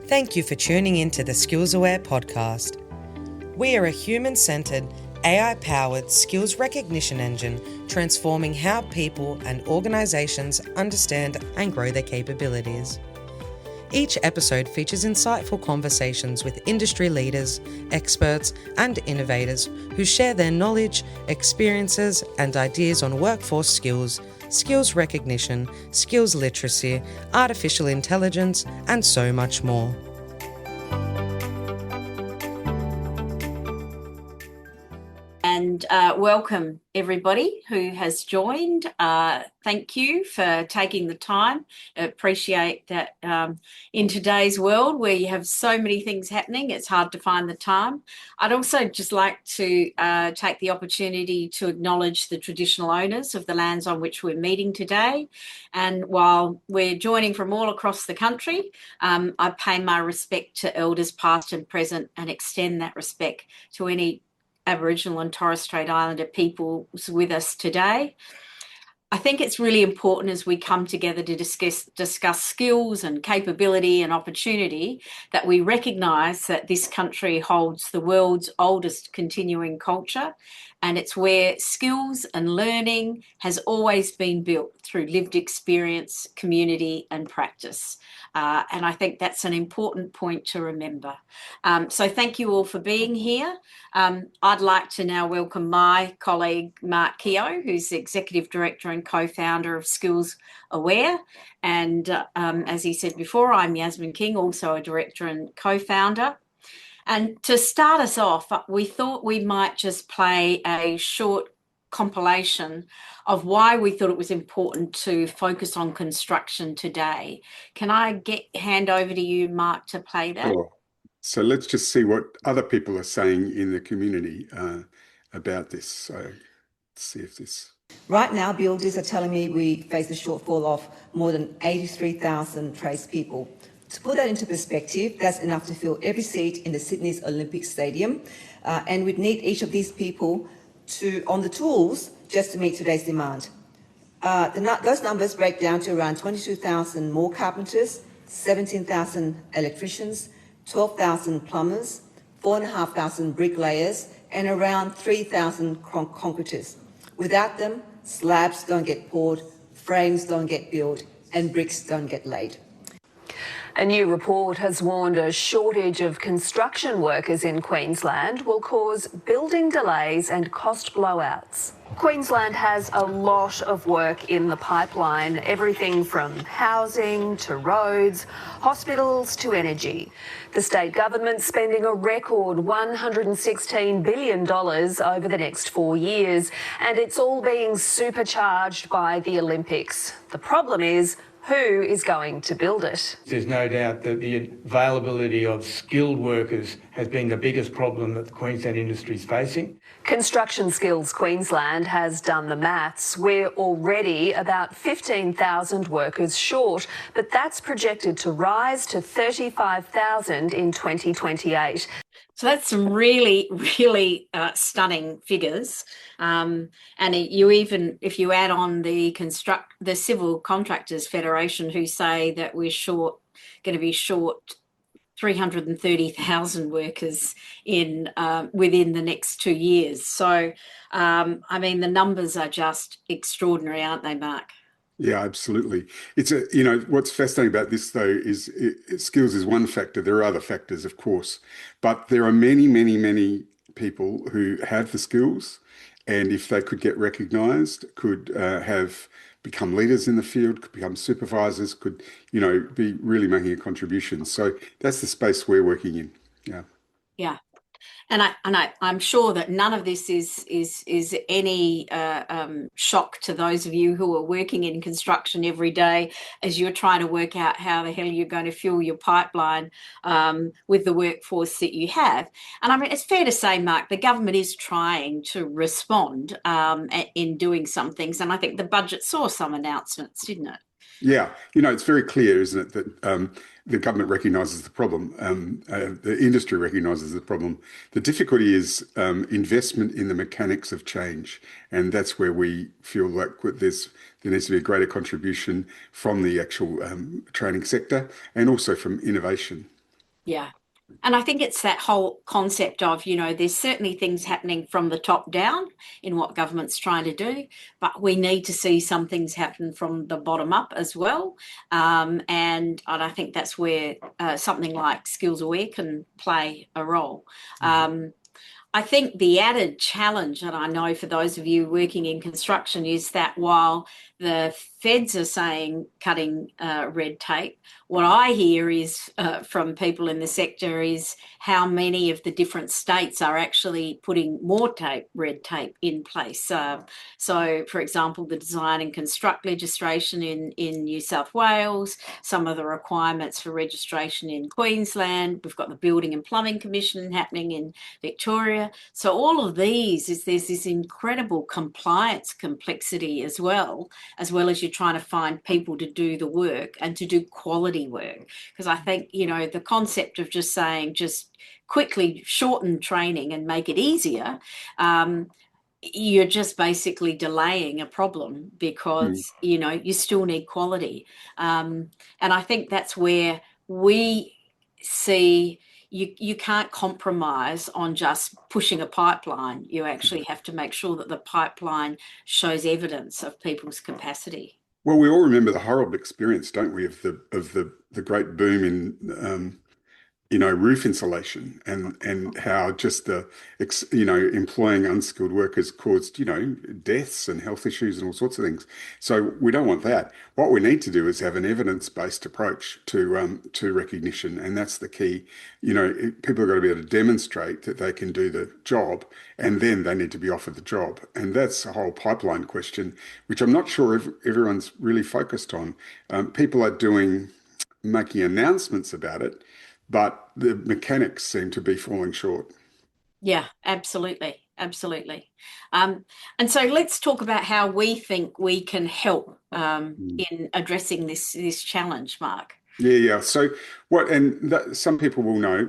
Thank you for tuning in to the SkillsAware podcast. We are a human-centered, AI-powered skills recognition engine transforming how people and organizations understand and grow their capabilities. Each episode features insightful conversations with industry leaders, experts, and innovators who share their knowledge, experiences, and ideas on workforce skills, skills recognition, skills literacy, artificial intelligence, and so much more. And welcome everybody who has joined. Thank you for taking the time. I appreciate that in today's world where you have so many things happening, it's hard to find the time. I'd also just like to take the opportunity to acknowledge the traditional owners of the lands on which we're meeting today. And while we're joining from all across the country, I pay my respect to elders past and present and extend that respect to any Aboriginal and Torres Strait Islander peoples with us today. I think it's really important as we come together to discuss skills and capability and opportunity that we recognise that this country holds the world's oldest continuing culture, and it's where skills and learning has always been built through lived experience, community and practice. And I think that's an important point to remember. So thank you all for being here. I'd like to now welcome my colleague, Mark Keough, who's the Executive Director and Co-founder of SkillsAware. And as he said before, I'm Yasmin King, also a Director and Co-founder. And to start us off, we thought we might just play a short compilation of why we thought it was important to focus on construction today. Can I hand over to you, Mark, to play that? Sure. So let's just see what other people are saying in the community about this. So let's see if this... Right now, builders are telling me we face a shortfall of more than 83,000 tradespeople. To put that into perspective, that's enough to fill every seat in the Sydney's Olympic Stadium, and we'd need each of these people on the tools just to meet today's demand. Those numbers break down to around 22,000 more carpenters, 17,000 electricians, 12,000 plumbers, 4,500 bricklayers, and around 3,000 concreters. Without them, slabs don't get poured, frames don't get built, and bricks don't get laid. A new report has warned a shortage of construction workers in Queensland will cause building delays and cost blowouts. Queensland has a lot of work in the pipeline, everything from housing to roads, hospitals to energy. The state government's spending a record $116 billion over the next 4 years, and it's all being supercharged by the Olympics. The problem is, who is going to build it? There's no doubt that the availability of skilled workers has been the biggest problem that the Queensland industry is facing. Construction Skills Queensland has done the maths. We're already about 15,000 workers short, but that's projected to rise to 35,000 in 2028. So that's some really, really stunning figures. And if you add on the Civil Contractors Federation, who say that we're going to be short 330,000 workers within the next 2 years. So, the numbers are just extraordinary, aren't they, Mark? Yeah, absolutely. It's what's fascinating about this though is skills is one factor. There are other factors, of course, but there are many, many, many people who have the skills, and if they could get recognised, could have become leaders in the field, could become supervisors, could be really making a contribution. So that's the space we're working in. Yeah. Yeah. And I'm sure that none of this is any shock to those of you who are working in construction every day as you're trying to work out how the hell you're going to fuel your pipeline with the workforce that you have. And it's fair to say, Mark, the government is trying to respond in doing some things. And I think the budget saw some announcements, didn't it? Yeah, it's very clear, isn't it, that the government recognises the problem, the industry recognises the problem. The difficulty is investment in the mechanics of change, and that's where we feel like there needs to be a greater contribution from the actual training sector and also from innovation. Yeah. And I think it's that whole concept of, there's certainly things happening from the top down in what government's trying to do, but we need to see some things happen from the bottom up as well. And I think that's where something like SkillsAware can play a role. I think the added challenge, and I know for those of you working in construction, is that while the feds are saying cutting red tape, what I hear is from people in the sector is how many of the different states are actually putting more red tape in place. So, for example, the design and construct legislation in New South Wales, some of the requirements for registration in Queensland, we've got the Building and Plumbing Commission happening in Victoria. So all of there's this incredible compliance complexity as well as you're trying to find people to do the work and to do quality work. Because I think, the concept of just saying, just quickly shorten training and make it easier, you're just basically delaying a problem because, you still need quality. And I think that's where we see you can't compromise on just pushing a pipeline. You actually have to make sure that the pipeline shows evidence of people's capacity. Well, we all remember the horrible experience, don't we, of the great boom in roof insulation and how just employing unskilled workers caused, deaths and health issues and all sorts of things. So we don't want that. What we need to do is have an evidence-based approach to recognition, and that's the key. People have got to be able to demonstrate that they can do the job, and then they need to be offered the job. And that's a whole pipeline question, which I'm not sure if everyone's really focused on. People are making announcements about it, but the mechanics seem to be falling short. Yeah, absolutely. Absolutely. And so let's talk about how we think we can help in addressing this challenge, Mark. Yeah. So some people will know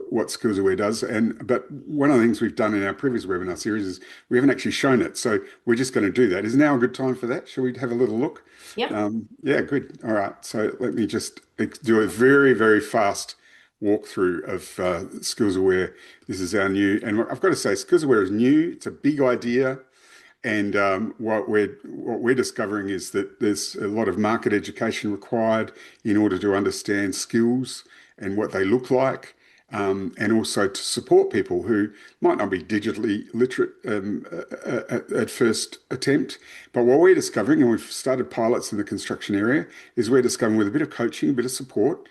what SkillsAware does, but one of the things we've done in our previous webinar series is we haven't actually shown it. So we're just going to do that. Is now a good time for that? Shall we have a little look? Yeah. Yeah, good. All right. So let me just do a very, very fast walkthrough of SkillsAware. This is our new, and I've got to say, SkillsAware is new. It's a big idea. And what we're discovering is that there's a lot of market education required in order to understand skills and what they look like, and also to support people who might not be digitally literate at first attempt. But what we're discovering, and we've started pilots in the construction area, is we're discovering with a bit of coaching, a bit of support,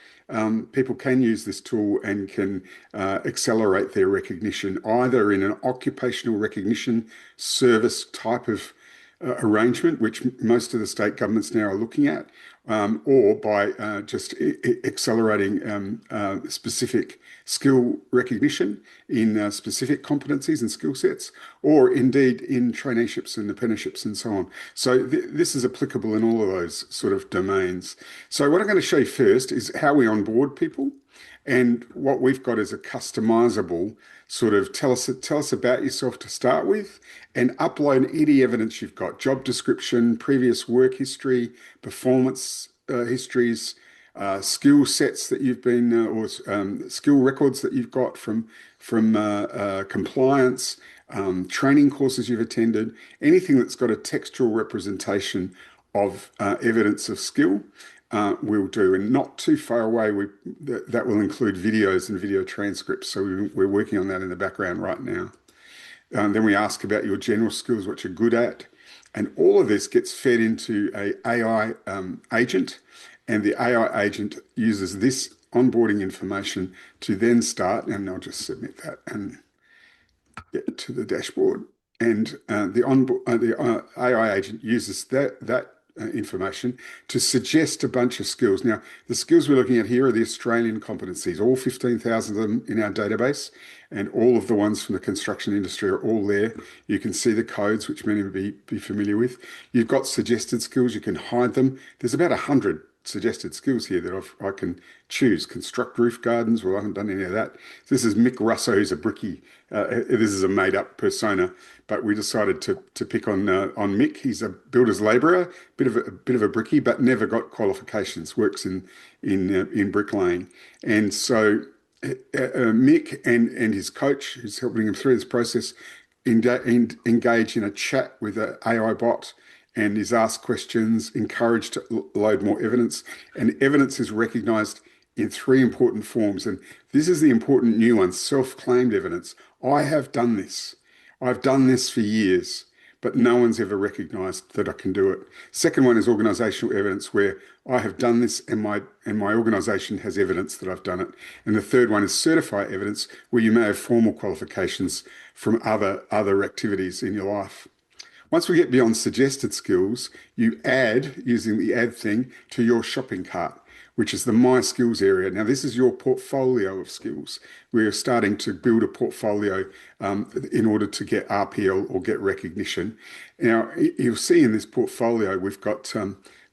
people can use this tool and can accelerate their recognition, either in an occupational recognition service type of arrangement, which most of the state governments now are looking at, or by just accelerating specific skill recognition in specific competencies and skill sets, or indeed in traineeships and apprenticeships and so on. So this is applicable in all of those sort of domains. So what I'm going to show you first is how we onboard people. And what we've got is a customizable sort of tell us about yourself to start with, and upload any evidence you've got: job description, previous work history, performance histories, skill sets that you've been, or skill records that you've got from compliance, training courses you've attended, anything that's got a textual representation of evidence of skill. We'll do, and not too far away, that will include videos and video transcripts. So we're working on that in the background right now. Then we ask about your general skills, what you're good at, and all of this gets fed into a AI agent, and the AI agent uses this onboarding information to then start, and I'll just submit that and get to the dashboard. And the AI agent uses that information to suggest a bunch of skills. Now, the skills we're looking at here are the Australian competencies, all 15,000 of them in our database, and all of the ones from the construction industry are all there. You can see the codes, which many will be familiar with. You've got suggested skills, you can hide them. There's about 100 suggested skills here that I can choose. Construct roof gardens. Well, I haven't done any of that. This is Mick Russo, who's a brickie. This is a made-up persona, but we decided to pick on Mick. He's a builder's labourer, bit of a brickie, but never got qualifications. Works in bricklaying, and so Mick and his coach, who's helping him through this process, engage in a chat with an AI bot and is asked questions, encouraged to load more evidence. And evidence is recognised in three important forms. And this is the important new one, self-claimed evidence. I have done this. I've done this for years, but no one's ever recognised that I can do it. Second one is organisational evidence, where I have done this and my organisation has evidence that I've done it. And the third one is certified evidence, where you may have formal qualifications from other activities in your life. Once we get beyond suggested skills, you add, using the add thing, to your shopping cart, which is the My Skills area. Now, this is your portfolio of skills. We're starting to build a portfolio in order to get RPL or get recognition. Now, you'll see in this portfolio, we've got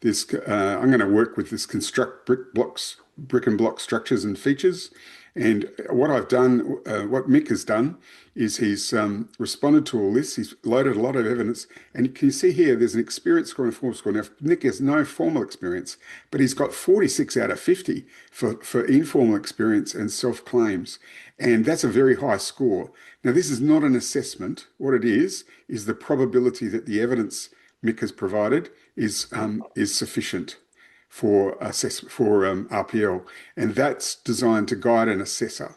this, I'm going to work with this construct brick and block structures and features. And what I've done, what Mick has done, is he's responded to all this. He's loaded a lot of evidence. And you can see here, there's an experience score and a formal score. Now, Nick has no formal experience, but he's got 46 out of 50 for informal experience and self-claims. And that's a very high score. Now, this is not an assessment. What it is the probability that the evidence Mick has provided is sufficient for RPL, and that's designed to guide an assessor.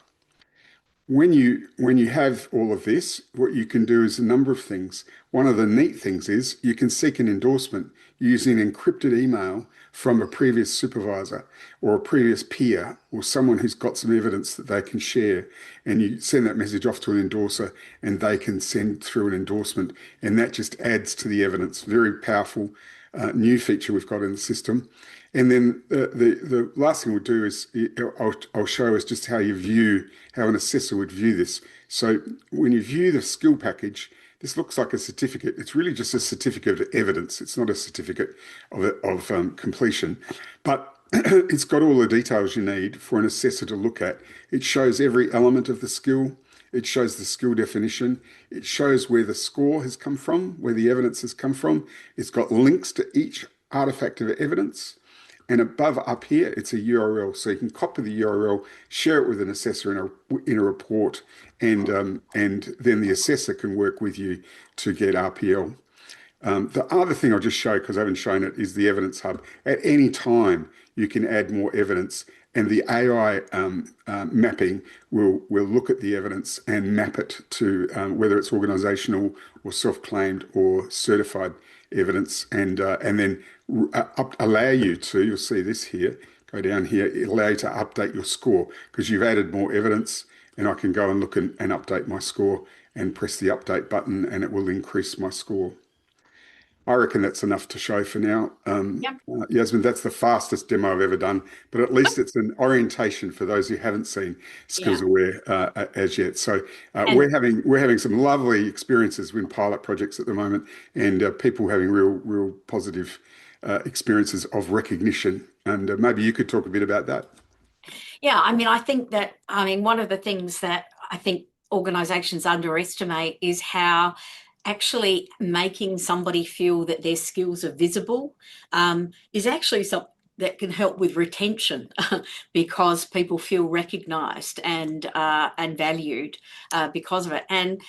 When you have all of this, what you can do is a number of things. One of the neat things is you can seek an endorsement using encrypted email from a previous supervisor or a previous peer or someone who's got some evidence that they can share, and you send that message off to an endorser and they can send through an endorsement, and that just adds to the evidence. Very powerful new feature we've got in the system. And then the last thing we'll do is I'll show us just how an assessor would view this. So when you view the skill package, this looks like a certificate. It's really just a certificate of evidence. It's not a certificate of completion, but it's got all the details you need for an assessor to look at. It shows every element of the skill. It shows the skill definition. It shows where the score has come from, where the evidence has come from. It's got links to each artifact of evidence. And above up here, it's a URL. So you can copy the URL, share it with an assessor in a report, and then the assessor can work with you to get RPL. The other thing I'll just show, because I haven't shown it, is the Evidence Hub. At any time, you can add more evidence, and the AI mapping will look at the evidence and map it to whether it's organisational or self-claimed or certified evidence, and then allow you to, you'll see this here, go down here, it'll allow you to update your score because you've added more evidence, and I can go and look and update my score and press the update button and it will increase my score. I reckon that's enough to show for now. Yep. Yasmin, that's the fastest demo I've ever done, but at least it's an orientation for those who haven't seen SkillsAware as yet. So we're having some lovely experiences with pilot projects at the moment, and people having real positive experiences of recognition. And maybe you could talk a bit about that. Yeah, I think one of the things that I think organisations underestimate is how actually making somebody feel that their skills are visible is actually something that can help with retention because people feel recognised and valued because of it. And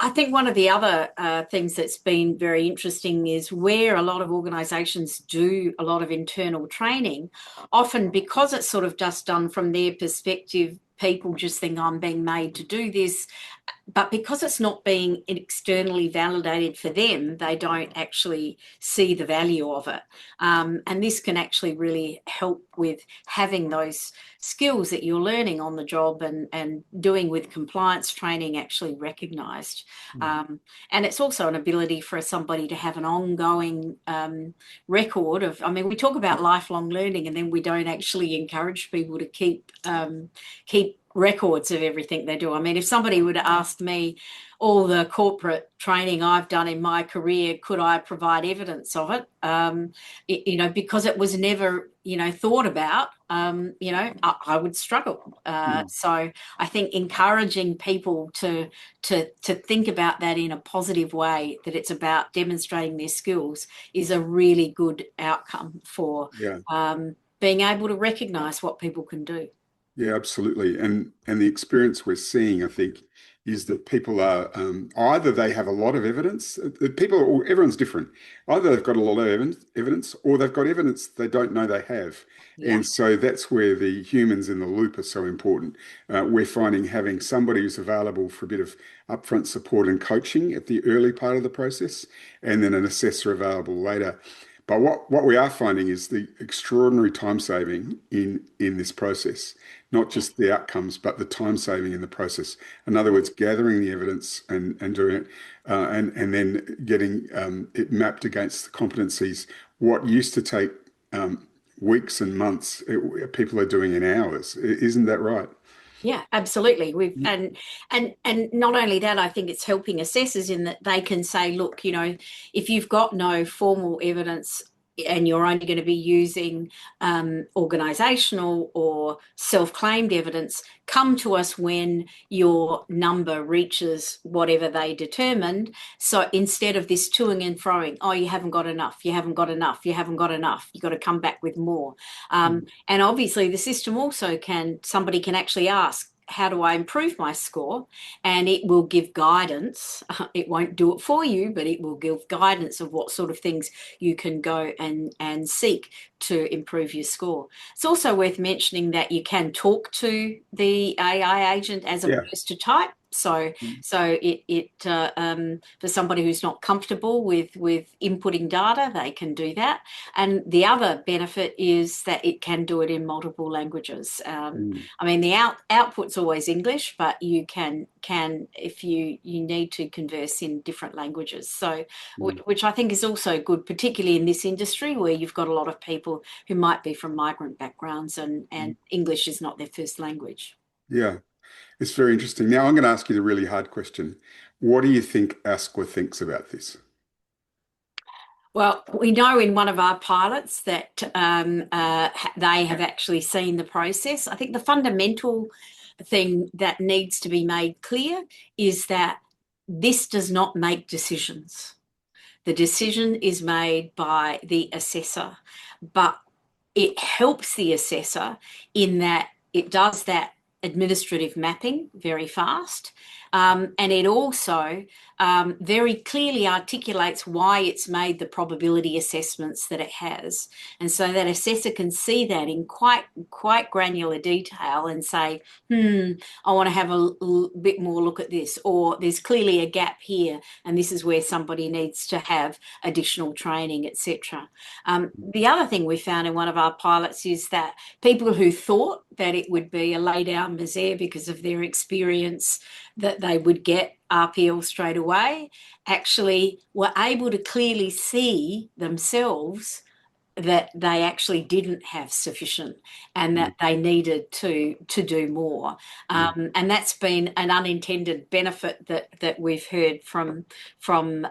I think one of the other things that's been very interesting is where a lot of organisations do a lot of internal training, often because it's sort of just done from their perspective, people just think I'm being made to do this. But because it's not being externally validated for them, they don't actually see the value of it. And this can actually really help with having those skills that you're learning on the job and doing with compliance training actually recognised. And it's also an ability for somebody to have an ongoing record of, we talk about lifelong learning and then we don't actually encourage people to keep records of everything they do. If somebody would have asked me all the corporate training I've done in my career, could I provide evidence of it? Because it was never, thought about, I would struggle. So I think encouraging people to think about that in a positive way, that it's about demonstrating their skills, is a really good outcome for being able to recognise what people can do. Yeah, absolutely. And the experience we're seeing, I think, is that people are either they have a lot of evidence. Everyone's different. Either they've got a lot of evidence, or they've got evidence they don't know they have. Yeah. And so that's where the humans in the loop are so important. We're finding having somebody who's available for a bit of upfront support and coaching at the early part of the process, and then an assessor available later. But what we are finding is the extraordinary time saving in this process, not just the outcomes, but the time saving in the process. In other words, gathering the evidence and doing it, and then getting it mapped against the competencies. What used to take weeks and months, people are doing in hours. Isn't that right? Yeah, absolutely. And not only that, I think it's helping assessors in that they can say, look, if you've got no formal evidence and you're only going to be using organisational or self-claimed evidence, come to us when your number reaches whatever they determined. So instead of this toing and froing, oh, you haven't got enough, you haven't got enough, you haven't got enough, you've got to come back with more. And obviously the system also somebody can actually ask, how do I improve my score? And it will give guidance. It won't do it for you, but it will give guidance of what sort of things you can go and seek to improve your score. It's also worth mentioning that you can talk to the AI agent as opposed to type. So it for somebody who's not comfortable with inputting data, they can do that. And the other benefit is that it can do it in multiple languages. I mean, the output's always English, but you can if you need to converse in different languages. So which I think is also good, particularly in this industry where you've got a lot of people who might be from migrant backgrounds and English is not their first language. Yeah. It's very interesting. Now I'm going to ask you the really hard question. What do you think ASQA thinks about this? Well, we know in one of our pilots that they have actually seen the process. I think the fundamental thing that needs to be made clear is that this does not make decisions. The decision is made by the assessor, but it helps the assessor in that it does that administrative mapping very fast, and it also very clearly articulates why it's made the probability assessments that it has, and so that assessor can see that in quite granular detail and say, I want to have a bit more look at this, or there's clearly a gap here and this is where somebody needs to have additional training, etc. The other thing we found in one of our pilots is that people who thought that it would be a lay down misère because of their experience that they would get RPL straight away actually were able to clearly see themselves that they actually didn't have sufficient and that they needed to do more. And that's been an unintended benefit that we've heard from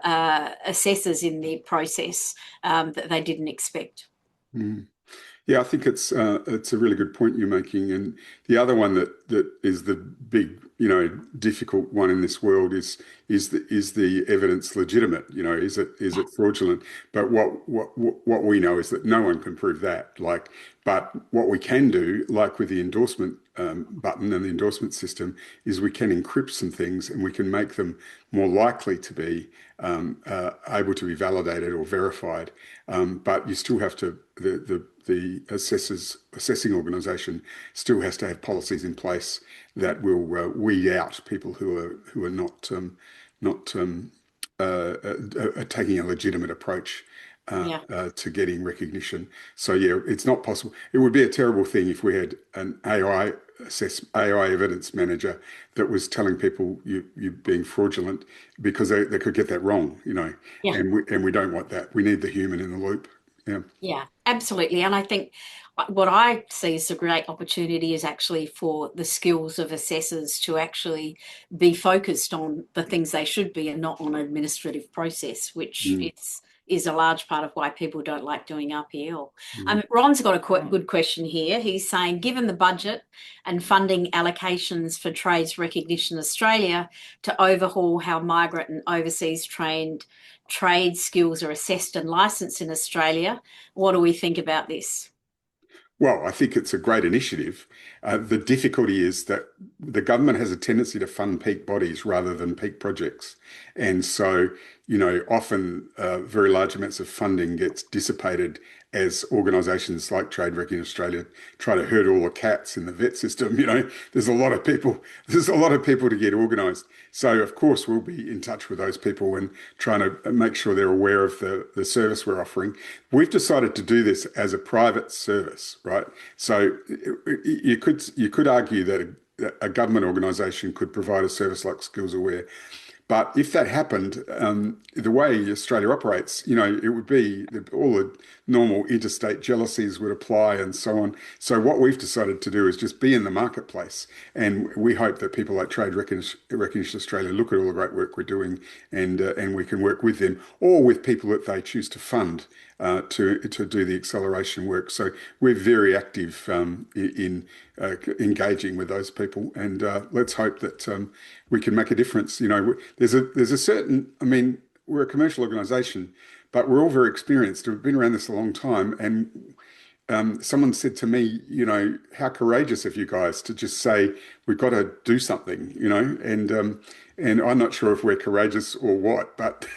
assessors in the process that they didn't expect. Yeah, I think it's a really good point you're making, and the other one that is the big, difficult one in this world is the evidence legitimate? Is it fraudulent? But what we know is that no one can prove that. But what we can do, like with the endorsement button and the endorsement system, is we can encrypt some things and we can make them more likely to be able to be validated or verified. But you still have to the assessing organisation still has to have policies in place that will weed out people who are not taking a legitimate approach to getting recognition. So it's not possible. It would be a terrible thing if we had an AI evidence manager that was telling people you're being fraudulent because they could get that wrong, and we don't want that. We need the human in the loop. Yeah, absolutely. And I think what I see as a great opportunity is actually for the skills of assessors to actually be focused on the things they should be and not on an administrative process, which is a large part of why people don't like doing RPL. Mm. Ron's got a good question here. He's saying, given the budget and funding allocations for Trades Recognition Australia to overhaul how migrant and overseas trained trade skills are assessed and licensed in Australia, what do we think about this? Well, I think it's a great initiative. The difficulty is that the government has a tendency to fund peak bodies rather than peak projects. And so, often very large amounts of funding gets dissipated as organisations like Trade Recognition Australia try to herd all the cats in the vet system. There's a lot of people to get organised. So, of course, we'll be in touch with those people and trying to make sure they're aware of the service we're offering. We've decided to do this as a private service, right? So you could argue that a government organisation could provide a service like SkillsAware. But if that happened, the way Australia operates, it would be all the normal interstate jealousies would apply and so on. So what we've decided to do is just be in the marketplace. And we hope that people like Trade Recognition Australia look at all the great work we're doing and we can work with them or with people that they choose to fund to do the acceleration work. So we're very active in engaging with those people, and let's hope that we can make a difference. There's a certain, we're a commercial organisation, but we're all very experienced. We've been around this a long time, and someone said to me, how courageous of you guys to just say we've got to do something, and I'm not sure if we're courageous or what, but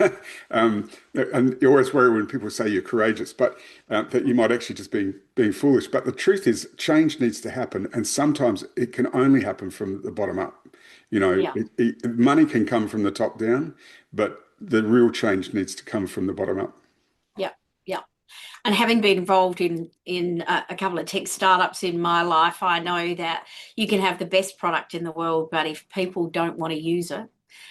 and you always worry when people say you're courageous, but that you might actually just be being foolish. But the truth is, change needs to happen, and sometimes it can only happen from the bottom up. Money can come from the top down, but the real change needs to come from the bottom up. Yeah. And having been involved in a couple of tech startups in my life, I know that you can have the best product in the world, but if people don't want to use it,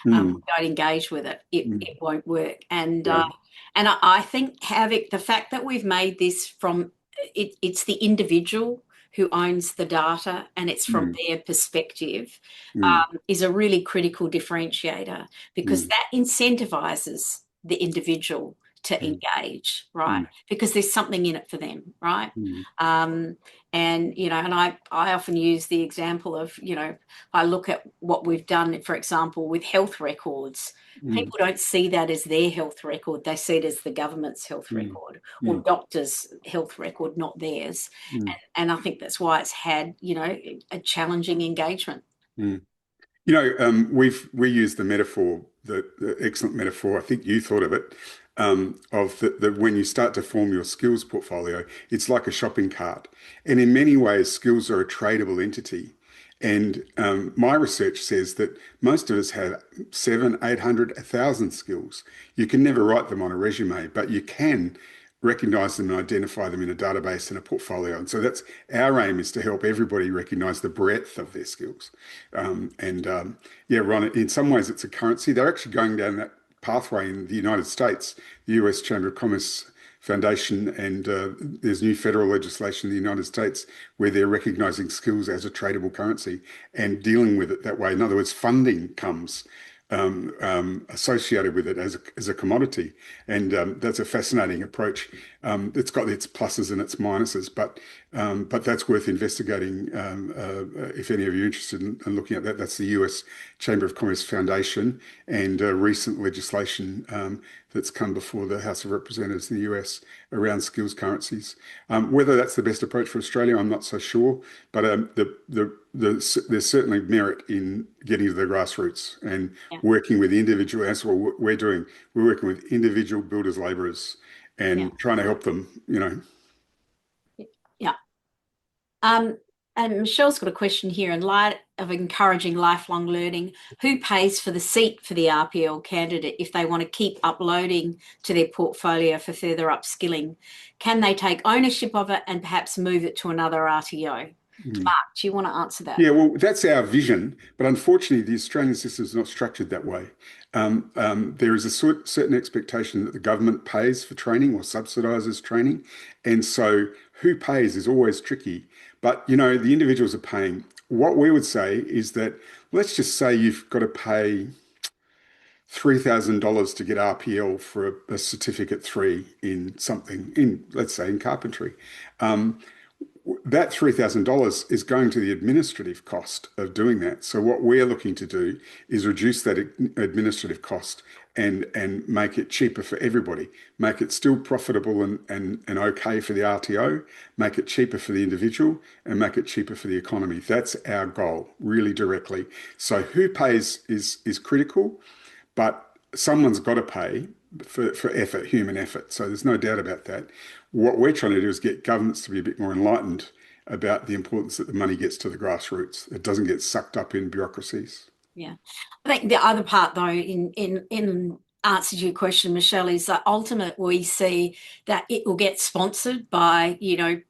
don't engage with it, it won't work. And I think the fact that we've made this from it's the individual who owns the data and it's from their perspective is a really critical differentiator, because that incentivizes the individual to engage, right? Because there's something in it for them, right? And I often use the example of, I look at what we've done, for example, with health records. People don't see that as their health record. They see it as the government's health record or doctors' health record, not theirs. And I think that's why it's had, a challenging engagement. We use the metaphor, the excellent metaphor, I think you thought of it, of the when you start to form your skills portfolio, it's like a shopping cart. And in many ways, skills are a tradable entity. And my research says that most of us have 700, 800, 1,000 skills. You can never write them on a resume, but you can recognize them and identify them in a database and a portfolio. And so that's our aim, is to help everybody recognize the breadth of their skills. Ron, in some ways it's a currency. They're actually going down that pathway in the United States, the US Chamber of Commerce Foundation, and there's new federal legislation in the United States where they're recognizing skills as a tradable currency and dealing with it that way. In other words, funding comes associated with it as a commodity, and that's a fascinating approach. It's got its pluses and its minuses, but that's worth investigating if any of you are interested in looking at that. That's the US Chamber of Commerce Foundation, and recent legislation that's come before the House of Representatives in the US around skills currencies. Whether that's the best approach for Australia, I'm not so sure, but there's certainly merit in getting to the grassroots and working with individual. That's what we're doing. We're working with individual builders, labourers, and trying to help them, Yeah. And Michelle's got a question here. In light of encouraging lifelong learning, who pays for the seat for the RPL candidate if they want to keep uploading to their portfolio for further upskilling? Can they take ownership of it and perhaps move it to another RTO? Mark, do you want to answer that? Yeah, well, that's our vision, but unfortunately, the Australian system is not structured that way. There is a certain expectation that the government pays for training or subsidises training, and so who pays is always tricky. But, the individuals are paying. What we would say is that, let's just say you've got to pay $3,000 to get RPL for a certificate 3 in something, let's say in carpentry. That $3,000 is going to the administrative cost of doing that. So what we're looking to do is reduce that administrative cost and make it cheaper for everybody, make it still profitable and okay for the RTO, make it cheaper for the individual, and make it cheaper for the economy. That's our goal, really directly. So who pays is critical, but someone's got to pay for effort, human effort. So there's no doubt about that. What we're trying to do is get governments to be a bit more enlightened about the importance that the money gets to the grassroots. It doesn't get sucked up in bureaucracies. Yeah. I think the other part, though, in answer to your question, Michelle, is that ultimately we see that it will get sponsored by,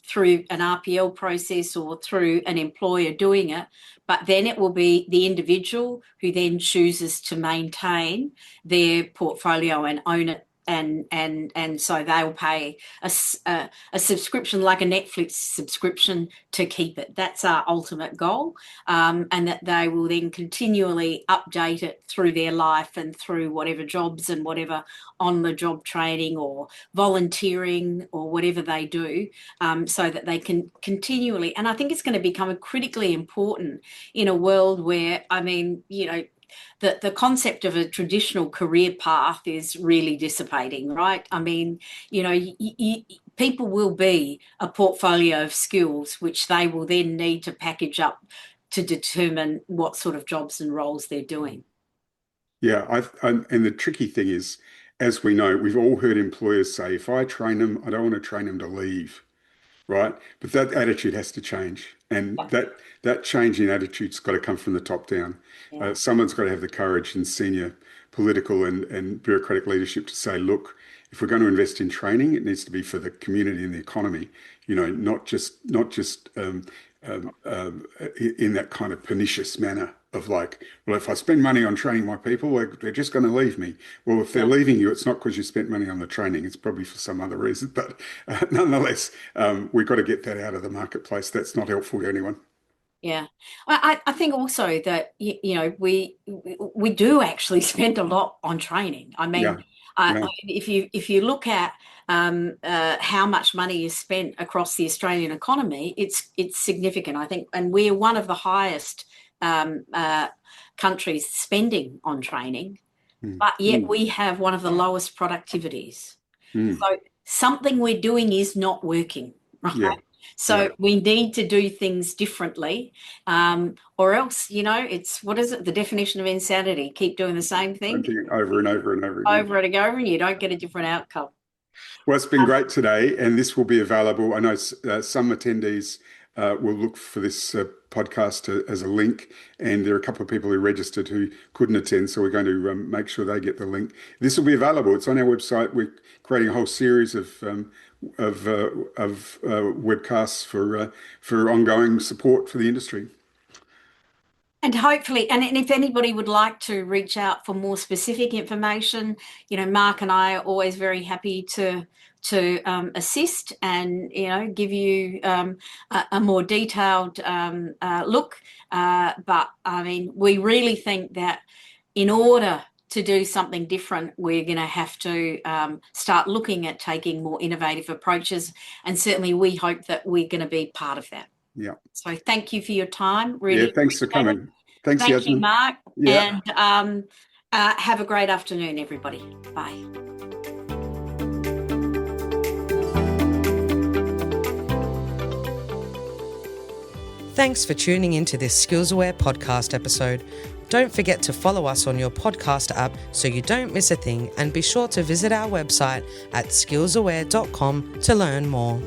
through an RPL process or through an employer doing it, but then it will be the individual who then chooses to maintain their portfolio and own it. And so they'll pay a subscription, like a Netflix subscription, to keep it. That's our ultimate goal, and that they will then continually update it through their life and through whatever jobs and whatever on-the-job training or volunteering or whatever they do, so that they can continually. And I think it's going to become critically important in a world where, the concept of a traditional career path is really dissipating, right? People will be a portfolio of skills which they will then need to package up to determine what sort of jobs and roles they're doing. Yeah, and the tricky thing is, as we know, we've all heard employers say, if I train them, I don't want to train them to leave, right? But that attitude has to change. And that change in attitude's got to come from the top down. Yeah. Someone's got to have the courage in senior political and bureaucratic leadership to say, look, if we're going to invest in training, it needs to be for the community and the economy, not just in that kind of pernicious manner of like, well, if I spend money on training my people, they're just going to leave me. Well, if they're leaving you, it's not because you spent money on the training. It's probably for some other reason. But nonetheless, we've got to get that out of the marketplace. That's not helpful to anyone. Yeah, I think also that we do actually spend a lot on training. If you look at how much money is spent across the Australian economy, it's significant, I think, and we're one of the highest countries spending on training, but yet we have one of the lowest productivities. So something we're doing is not working, right? Yeah. So we need to do things differently, or else, it's, what is it? The definition of insanity: keep doing the same thing over and over and over again. Over and over, and you don't get a different outcome. Well, it's been great today, and this will be available. I know some attendees will look for this podcast as a link, and there are a couple of people who registered who couldn't attend, so we're going to make sure they get the link. This will be available. It's on our website. We're creating a whole series of webcasts for ongoing support for the industry. And hopefully, and if anybody would like to reach out for more specific information, Mark and I are always very happy to assist and give you a more detailed look. But we really think that in order to do something different, we're going to have to start looking at taking more innovative approaches, and certainly we hope that we're going to be part of that. Yeah. So thank you for your time. Really. Yeah. Thanks for coming. Thanks, Thank Yasmin. you, Mark. Yeah. And have a great afternoon, everybody. Bye. Thanks for tuning into this SkillsAware podcast episode. Don't forget to follow us on your podcast app so you don't miss a thing, and be sure to visit our website at skillsaware.com to learn more.